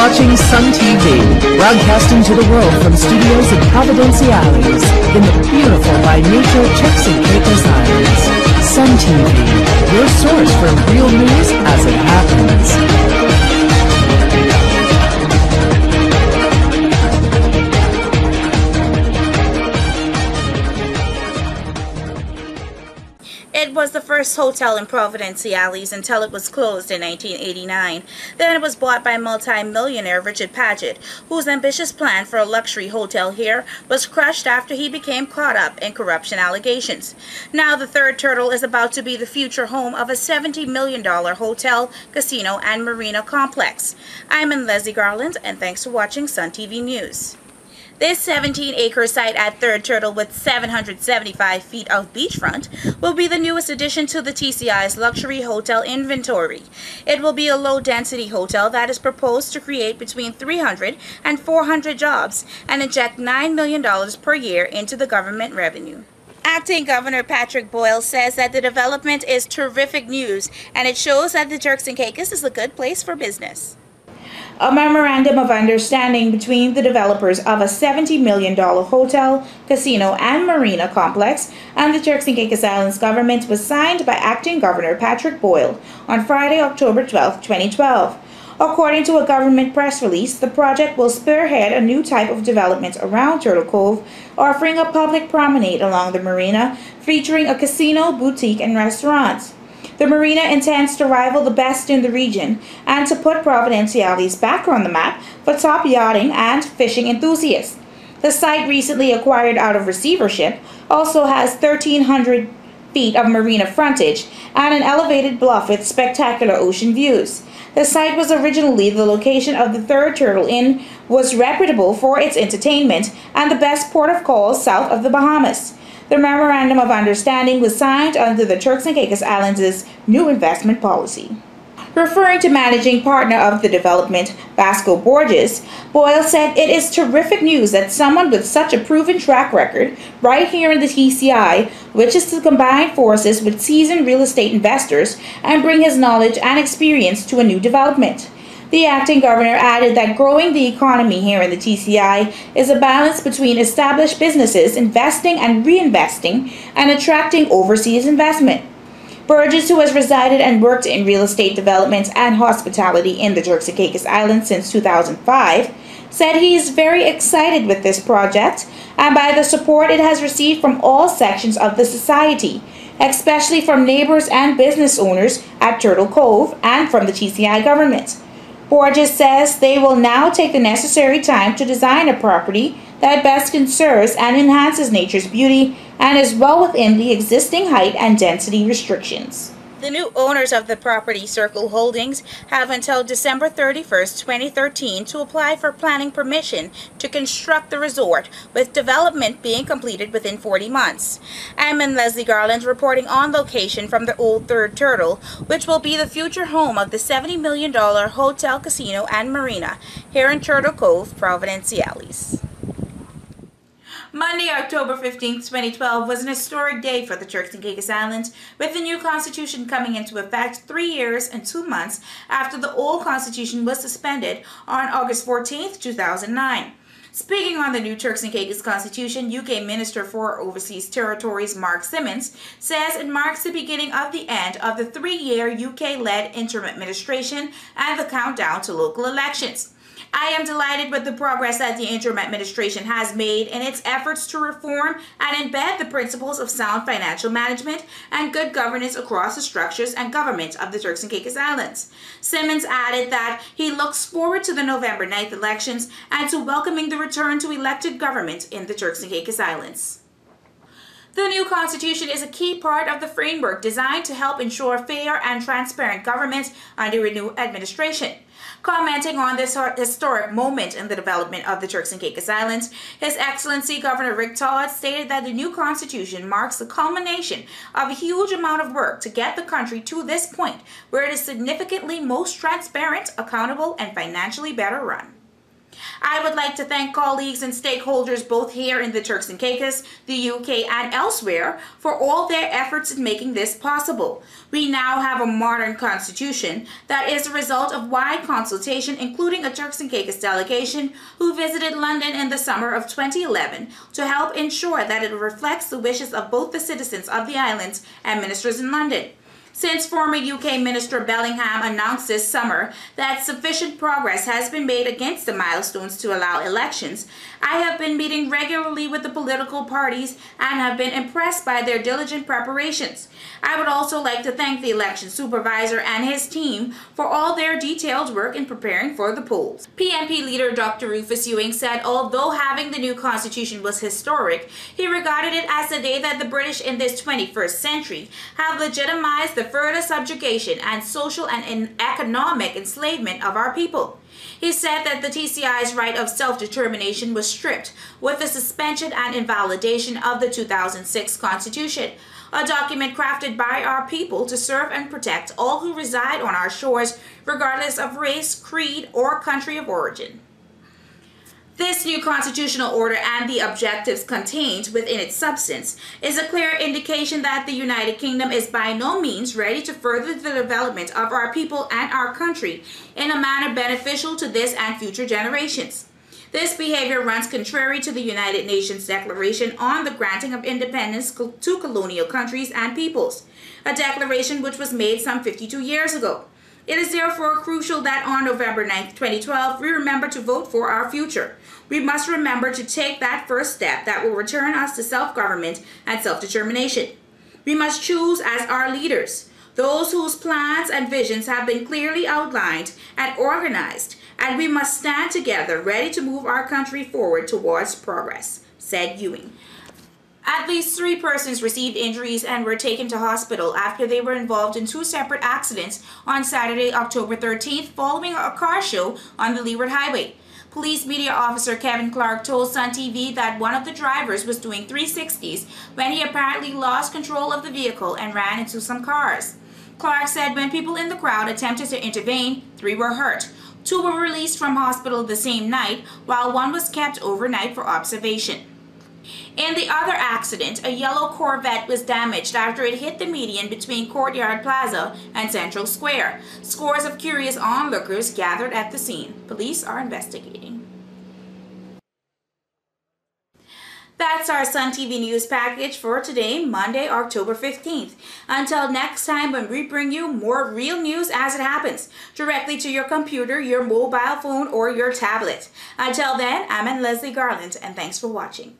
watching Sun TV, broadcasting to the world from studios in Providenciales, in the beautiful by nature Turks and Caicos Islands. Sun TV, your source for real news as it happens. It was the first hotel in Providenciales until it was closed in 1989. Then it was bought by multi-millionaire Richard Paget, whose ambitious plan for a luxury hotel here was crushed after he became caught up in corruption allegations. Now the third turtle is about to be the future home of a $70 million hotel, casino, and marina complex. I'm Leslie Garland, and thanks for watching Sun TV News. This 17-acre site at Third Turtle with 775 feet of beachfront will be the newest addition to the TCI's luxury hotel inventory. It will be a low-density hotel that is proposed to create between 300 and 400 jobs and inject $9 million per year into the government revenue. Acting Governor Patrick Boyle says that the development is terrific news and it shows that the Turks and Caicos is a good place for business. A memorandum of understanding between the developers of a $70 million hotel, casino, and marina complex and the Turks and Caicos Islands government was signed by Acting Governor Patrick Boyle on Friday, October 12, 2012. According to a government press release, the project will spearhead a new type of development around Turtle Cove, offering a public promenade along the marina featuring a casino, boutique, and restaurants. The marina intends to rival the best in the region and to put Providenciales back on the map for top yachting and fishing enthusiasts. The site, recently acquired out of receivership, also has 1,300 feet of marina frontage and an elevated bluff with spectacular ocean views. The site was originally the location of the Third Turtle Inn, was reputable for its entertainment and the best port of call south of the Bahamas. The Memorandum of Understanding was signed under the Turks and Caicos Islands' new investment policy. Referring to managing partner of the development, Vasco Borges, Boyle said it is terrific news that someone with such a proven track record right here in the TCI wishes to combine forces with seasoned real estate investors and bring his knowledge and experience to a new development. The acting governor added that growing the economy here in the TCI is a balance between established businesses investing and reinvesting and attracting overseas investment. Burgess, who has resided and worked in real estate development and hospitality in the Turks and Caicos Islands since 2005, said he is very excited with this project and by the support it has received from all sections of the society, especially from neighbors and business owners at Turtle Cove and from the TCI government. Borges says they will now take the necessary time to design a property that best conserves and enhances nature's beauty and is well within the existing height and density restrictions. The new owners of the property, Circle Holdings, have until December 31st, 2013 to apply for planning permission to construct the resort, with development being completed within 40 months. I'm Leslie Garland reporting on location from the old Third Turtle, which will be the future home of the $70 million hotel, casino, and marina here in Turtle Cove, Providenciales. Monday, October 15, 2012 was an historic day for the Turks and Caicos Islands, with the new constitution coming into effect 3 years and 2 months after the old constitution was suspended on August 14, 2009. Speaking on the new Turks and Caicos Constitution, UK Minister for Overseas Territories Mark Simmons says it marks the beginning of the end of the 3-year UK-led interim administration and the countdown to local elections. I am delighted with the progress that the interim administration has made in its efforts to reform and embed the principles of sound financial management and good governance across the structures and government of the Turks and Caicos Islands. Simmons added that he looks forward to the November 9th elections and to welcoming the return to elected government in the Turks and Caicos Islands. The new constitution is a key part of the framework designed to help ensure fair and transparent government under a new administration. Commenting on this historic moment in the development of the Turks and Caicos Islands, His Excellency Governor Rick Todd stated that the new constitution marks the culmination of a huge amount of work to get the country to this point where it is significantly most transparent, accountable, and financially better run. I would like to thank colleagues and stakeholders both here in the Turks and Caicos, the UK, and elsewhere for all their efforts in making this possible. We now have a modern constitution that is a result of wide consultation, including a Turks and Caicos delegation who visited London in the summer of 2011 to help ensure that it reflects the wishes of both the citizens of the islands and ministers in London. Since former UK Minister Bellingham announced this summer that sufficient progress has been made against the milestones to allow elections, I have been meeting regularly with the political parties and have been impressed by their diligent preparations. I would also like to thank the election supervisor and his team for all their detailed work in preparing for the polls. PNP leader Dr. Rufus Ewing said although having the new constitution was historic, he regarded it as the day that the British in this 21st century have legitimized the further subjugation and social and economic enslavement of our people. He said that the TCI's right of self-determination was stripped with the suspension and invalidation of the 2006 Constitution, a document crafted by our people to serve and protect all who reside on our shores, regardless of race, creed, or country of origin. This new constitutional order and the objectives contained within its substance is a clear indication that the United Kingdom is by no means ready to further the development of our people and our country in a manner beneficial to this and future generations. This behavior runs contrary to the United Nations Declaration on the granting of independence to colonial countries and peoples, a declaration which was made some 52 years ago. It is therefore crucial that on November 9, 2012, we remember to vote for our future. We must remember to take that first step that will return us to self-government and self-determination. We must choose as our leaders those whose plans and visions have been clearly outlined and organized, and we must stand together ready to move our country forward towards progress, said Ewing. At least 3 persons received injuries and were taken to hospital after they were involved in 2 separate accidents on Saturday, October 13th, following a car show on the Leeward Highway. Police media officer Kevin Clark told Sun TV that one of the drivers was doing 360s when he apparently lost control of the vehicle and ran into some cars. Clark said when people in the crowd attempted to intervene, 3 were hurt. 2 were released from hospital the same night, while 1 was kept overnight for observation. In the other accident, a yellow Corvette was damaged after it hit the median between Courtyard Plaza and Central Square. Scores of curious onlookers gathered at the scene. Police are investigating. That's our Sun TV News package for today, Monday, October 15th. Until next time when we bring you more real news as it happens, directly to your computer, your mobile phone, or your tablet. Until then, I'm Ann Leslie Garland, and thanks for watching.